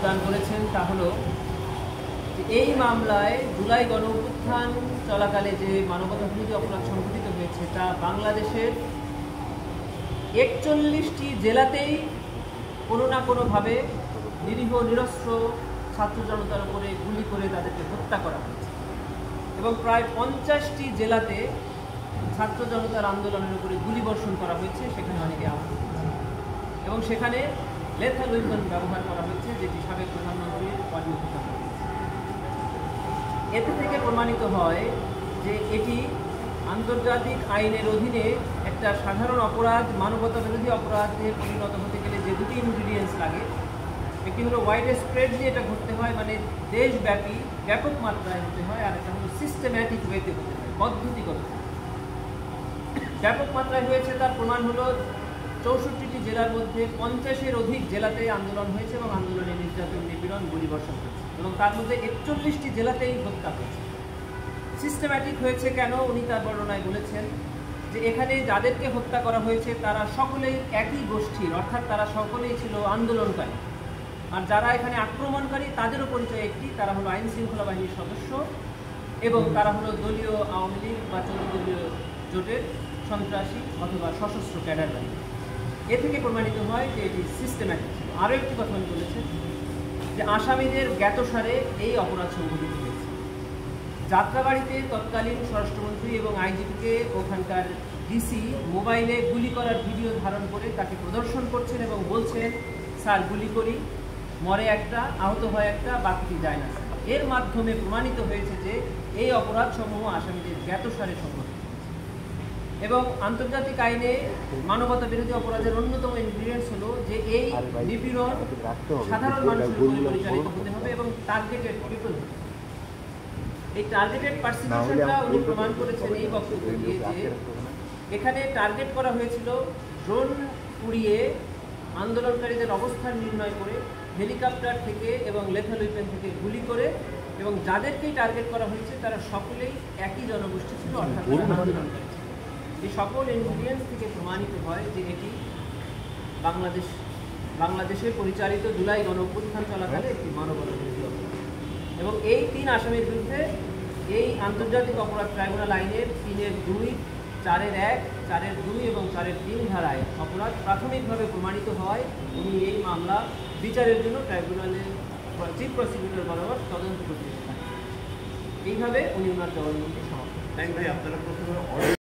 প্রদান করেছেন তা হলো যে এই মামলায় জুলাই গণঅভ্যুত্থান চলাকালে যে মানবতা বিরোধী অপরাধ সংঘটিত হয়েছে তা বাংলাদেশের 41টি জেলাতেই কোনো না কোনোভাবে নিরীহ নিরস্ত্র ছাত্র জনতার উপরে গুলি করে তাদেরকে হত্যা করা হয়েছে এবং প্রায় 50টি জেলাতে ছাত্র জনতার আন্দোলনের উপরে গুলিবর্ষণ করা হয়েছে, সেখানে অনেকে আহত হয়েছে এবং সেখানে লেথাল ওয়েপন ব্যবহার করা হয়েছে, যেটি সাবেক প্রধানমন্ত্রীর অডিও করা হয়েছে। এতে থেকে প্রমাণিত হয় যে এটি আন্তর্জাতিক আইনের অধীনে একটা সাধারণ অপরাধ, মানবতা বিরোধী অপরাধে পরিণত হতে গেলে যে দুটি ইনগ্রিডিয়েন্টস লাগে, একটি হলো ওয়াইড স্প্রেডলি এটা ঘটতে হয়, মানে দেশব্যাপী ব্যাপক মাত্রায় হতে হয়, আর একটা হলো সিস্টেম্যাটিক ওয়েতে হতে হয়, পদ্ধতিগত। ব্যাপক মাত্রায় হয়েছে তার প্রমাণ হলো 64টি জেলার মধ্যে 50-এর অধিক জেলাতে আন্দোলন হয়েছে এবং আন্দোলনে নির্যাতন, নিপীড়ন, গুলিবর্ষণ হয়েছে এবং তার মধ্যে 41টি জেলাতেই হত্যা হয়েছে। সিস্টেম্যাটিক হয়েছে কেন, উনি তার বর্ণনায় বলেছেন যে এখানে যাদেরকে হত্যা করা হয়েছে তারা সকলেই একই গোষ্ঠীর, অর্থাৎ তারা সকলেই ছিল আন্দোলনকারী, আর যারা এখানে আক্রমণকারী তাদেরও পরিচয় একটি, তারা হলো আইন শৃঙ্খলা বাহিনীর সদস্য এবং তারা হলো দলীয় আওয়ামী লীগ বা 14 দলীয় জোটের সন্ত্রাসী অথবা সশস্ত্র ক্যাডার বাহিনী। এ থেকে প্রমাণিত হয় যে এটি সিস্টেম্যাটিক ছিল। আরও একটি কথা উনি বলেছেন যে আসামিদের জ্ঞাতসারে এই অপরাধ সংঘটিত হয়েছে। যাত্রাবাড়িতে তৎকালীন স্বরাষ্ট্রমন্ত্রী এবং আইজিপিকে ওখানকার ডিসি মোবাইলে গুলি করার ভিডিও ধারণ করে তাকে প্রদর্শন করছেন এবং বলছেন, স্যার গুলি করি, মরে একটা, আহত হয় একটা, বাকিটি যায় না। এর মাধ্যমে প্রমাণিত হয়েছে যে এই অপরাধসমূহ আসামিদের জ্ঞাতসারে সংঘটিত এবং আন্তর্জাতিক আইনে মানবতা বিরোধী অপরাধের অন্যতম ইনগ্রিডিয়েন্টস হলো যে এই নিপীড়ন সাধারণ মানুষের উপরে পরিচালিত হতে হবে এবং টার্গেটেড পিপল। এই টার্গেটেড পারসিকিউশনটা উনি প্রমাণ করেছেন এই বক্তব্য দিয়ে যে এখানে টার্গেট করা হয়েছিল ড্রোন উড়িয়ে আন্দোলনকারীদের অবস্থান নির্ণয় করে, হেলিকপ্টার থেকে এবং লেথাল ওয়েপন থেকে গুলি করে, এবং যাদেরকেই টার্গেট করা হয়েছে তারা সকলেই একই জনগোষ্ঠী ছিল, অর্থাৎ আন্দোলনকারী। এই সকল ইনগ্রিডিয়েন্টস থেকে প্রমাণিত হয় যে এটি বাংলাদেশে পরিচালিত জুলাই গণঅভ্যুত্থান চলাকালে একটি মানবতা বিরোধী অপরাধ এবং এই 3 আসামির বিরুদ্ধে এই আন্তর্জাতিক অপরাধ ট্রাইব্যুনাল আইনের 3-2, 4-1, 4-2 এবং 4-3 ধারায় অপরাধ প্রাথমিকভাবে প্রমাণিত হয়। উনি এই মামলা বিচারের জন্য ট্রাইব্যুনালের চিফ প্রসিকিউটর বরাবর তদন্ত করতে থাকেন। এইভাবে উনি ওনার জবানবন্দি সমাপ্ত। ভাই, আপনারা প্রথমে